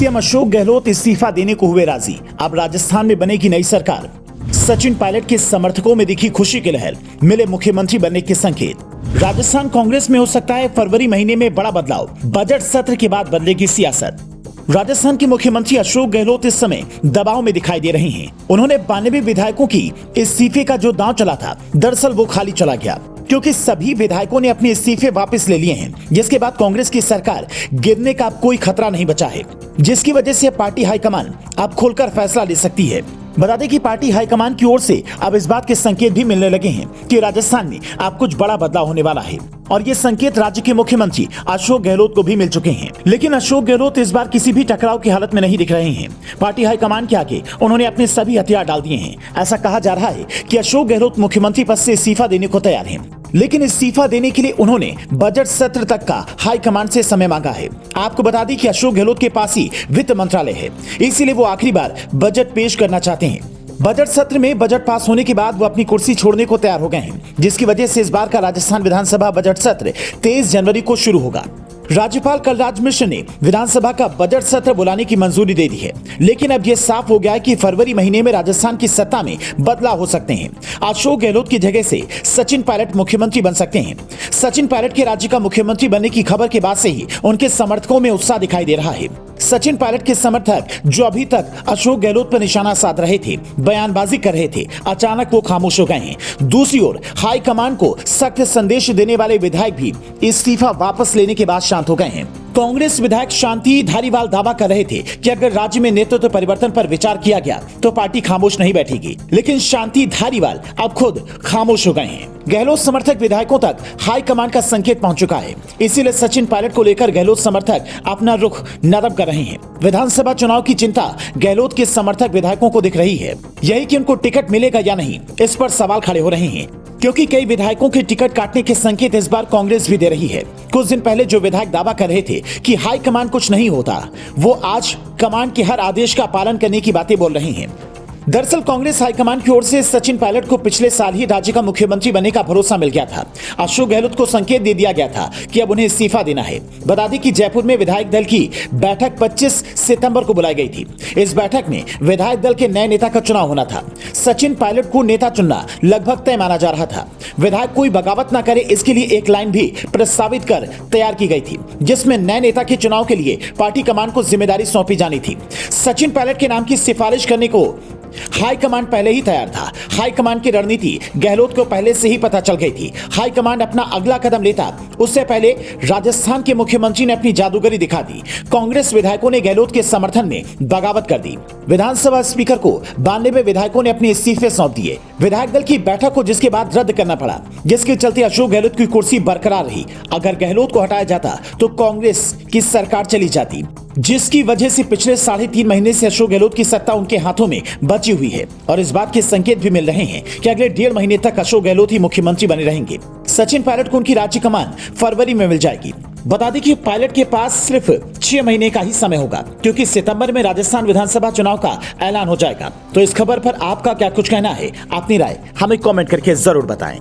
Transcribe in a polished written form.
CM Ashok Gehlot इस्तीफा देने को हुए राजी। अब राजस्थान में बनेगी नई सरकार। सचिन पायलट के समर्थकों में दिखी खुशी की लहर, मिले मुख्यमंत्री बनने के संकेत। राजस्थान कांग्रेस में हो सकता है फरवरी महीने में बड़ा बदलाव, बजट सत्र के बाद बदलेगी सियासत। राजस्थान के मुख्यमंत्री अशोक गहलोत इस समय दबाव में दिखाई दे रहे हैं। उन्होंने 92 विधायकों की इस्तीफे का जो दांव चला था, दरअसल वो खाली चला गया, क्योंकि सभी विधायकों ने अपने इस्तीफे वापस ले लिए हैं, जिसके बाद कांग्रेस की सरकार गिरने का अब कोई खतरा नहीं बचा है, जिसकी वजह से पार्टी हाईकमान अब खुलकर फैसला ले सकती है। बता दें कि पार्टी हाईकमान की ओर से अब इस बात के संकेत भी मिलने लगे हैं कि राजस्थान में अब कुछ बड़ा बदलाव होने वाला है, और ये संकेत राज्य के मुख्यमंत्री अशोक गहलोत को भी मिल चुके हैं। लेकिन अशोक गहलोत इस बार किसी भी टकराव की हालत में नहीं दिख रहे हैं। पार्टी हाईकमान के आगे उन्होंने अपने सभी हथियार डाल दिए हैं। ऐसा कहा जा रहा है कि अशोक गहलोत मुख्यमंत्री पद से इस्तीफा देने को तैयार हैं, लेकिन इस्तीफा देने के लिए उन्होंने बजट सत्र तक का हाईकमान से समय मांगा है। आपको बता दें कि अशोक गहलोत के पास ही वित्त मंत्रालय है, इसीलिए वो आखिरी बार बजट पेश करना चाहते हैं। बजट सत्र में बजट पास होने के बाद वो अपनी कुर्सी छोड़ने को तैयार हो गए हैं, जिसकी वजह से इस बार का राजस्थान विधानसभा बजट सत्र 23 जनवरी को शुरू होगा। राज्यपाल कलराज मिश्र ने विधानसभा का बजट सत्र बुलाने की मंजूरी दे दी है, लेकिन अब यह साफ हो गया है कि फरवरी महीने में राजस्थान की सत्ता में बदलाव हो सकते हैं। अशोक गहलोत की जगह से सचिन पायलट मुख्यमंत्री बन सकते हैं। सचिन पायलट के राज्य का मुख्यमंत्री बनने की खबर के बाद से ही उनके समर्थकों में उत्साह दिखाई दे रहा है। सचिन पायलट के समर्थक जो अभी तक अशोक गहलोत पर निशाना साध रहे थे, बयानबाजी कर रहे थे, अचानक वो खामोश हो गए हैं। दूसरी ओर हाईकमान को सख्त संदेश देने वाले विधायक भी इस्तीफा वापस लेने के बाद शांत हो गए हैं। कांग्रेस विधायक शांति धारीवाल दावा कर रहे थे कि अगर राज्य में नेतृत्व परिवर्तन पर विचार किया गया तो पार्टी खामोश नहीं बैठेगी, लेकिन शांति धारीवाल अब खुद खामोश हो गए हैं। गहलोत समर्थक विधायकों तक हाईकमान का संकेत पहुंच चुका है, इसीलिए सचिन पायलट को लेकर गहलोत समर्थक अपना रुख नरम कर रहे हैं। विधानसभा चुनाव की चिंता गहलोत के समर्थक विधायकों को दिख रही है। यही कि उनको टिकट मिलेगा या नहीं, इस पर सवाल खड़े हो रहे हैं, क्योंकि कई विधायकों के टिकट काटने के संकेत इस बार कांग्रेस भी दे रही है। कुछ दिन पहले जो विधायक दावा कर रहे थे कि हाईकमान कुछ नहीं होता, वो आज कमान के हर आदेश का पालन करने की बातें बोल रहे हैं। दरअसल कांग्रेस हाईकमान की ओर से सचिन पायलट को पिछले साल ही राज्य का मुख्यमंत्री बनने का भरोसा मिल गया था। अशोक गहलोत को संकेत दे दिया गया था कि अब उन्हें इस्तीफा देना है। बता दें कि जयपुर में विधायक दल की बैठक 25 सितंबर को बुलाई गई थी। इस बैठक में विधायक दल के नए नेता का चुनाव होना था। सचिन पायलट को नेता चुनना लगभग तय माना जा रहा था। विधायक कोई बगावत न करे, इसके लिए एक लाइन भी प्रस्तावित कर तैयार की गई थी, जिसमें नए नेता के चुनाव के लिए पार्टी कमान को जिम्मेदारी सौंपी जानी थी। सचिन पायलट के नाम की सिफारिश करने को हाईकमान पहले ही तैयार था। हाईकमान की रणनीति गहलोत को पहले से ही पता चल गई थी। हाईकमान अपना अगला कदम लेता उससे पहले राजस्थान के मुख्यमंत्री ने अपनी जादूगरी दिखा दी। कांग्रेस विधायकों ने गहलोत के समर्थन में बगावत कर दी। विधानसभा स्पीकर को 92 विधायकों ने अपने इस्तीफे सौंप दिए। विधायक दल की बैठक को जिसके बाद रद्द करना पड़ा, जिसके चलते अशोक गहलोत की कुर्सी बरकरार रही। अगर गहलोत को हटाया जाता तो कांग्रेस की सरकार चली जाती, जिसकी वजह से पिछले 3.5 महीने से अशोक गहलोत की सत्ता उनके हाथों में बची हुई है। और इस बात के संकेत भी मिल रहे हैं कि अगले 1.5 महीने तक अशोक गहलोत ही मुख्यमंत्री बने रहेंगे। सचिन पायलट को उनकी राज्य कमान फरवरी में मिल जाएगी। बता दें कि पायलट के पास सिर्फ 6 महीने का ही समय होगा, क्योंकि सितंबर में राजस्थान विधानसभा चुनाव का ऐलान हो जाएगा। तो इस खबर पर आपका क्या कुछ कहना है? अपनी राय हमें कमेंट करके जरूर बताएं।